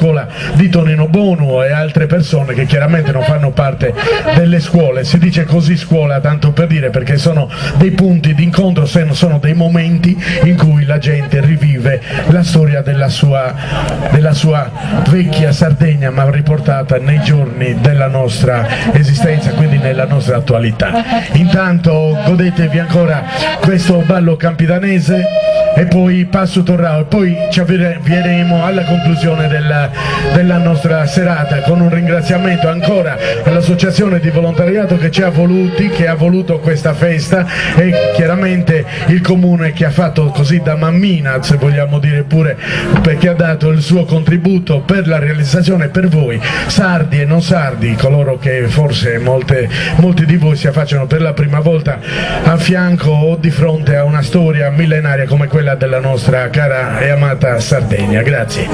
scuola di Tonino Bono e altre persone che chiaramente non fanno parte delle scuole. Si dice così scuola tanto per dire, perché sono dei punti di incontro, sono dei momenti in cui la gente rivive la storia della sua vecchia Sardegna, ma riportata nei giorni della nostra esistenza, quindi nella nostra attualità. Intanto godetevi ancora questo ballo campidanese e poi Passo Torrao, e poi ci avvieremo alla conclusione della nostra serata con un ringraziamento ancora all'associazione di volontariato che ci ha voluti, che ha voluto questa festa, e chiaramente il comune che ha fatto così da mammina, se vogliamo dire pure, perché ha dato il suo contributo per la realizzazione, per voi sardi e non sardi, coloro che forse molti di voi si affacciano per la prima volta a fianco o di fronte a una storia millenaria come quella della nostra cara e amata Sardegna. Grazie.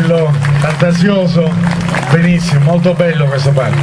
bello, fantasioso, benissimo, molto bello questo parco.